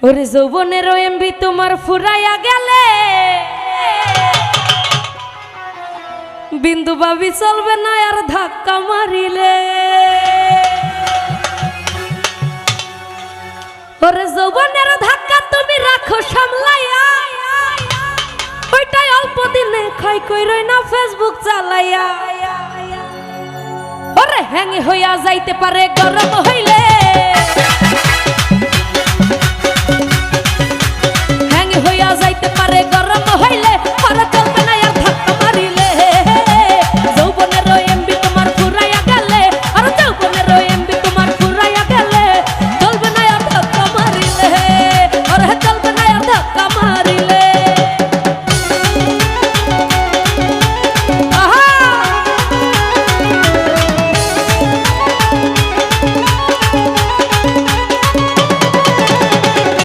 ওরে যৌবনের এমবি তোমার ফুরাইয়া গেলে বিন্দু ভাবি চলবে না আর ধাক্কা মারিলে। ওরে যৌবনের ধাক্কা তুমি রাখো সামলাইয়া, ওইটাই অল্প দিনে খাই কইরই না ফেসবুক চালাইয়া। ওরে হ্যাং হইয়া যাইতে পারে গরম হইলে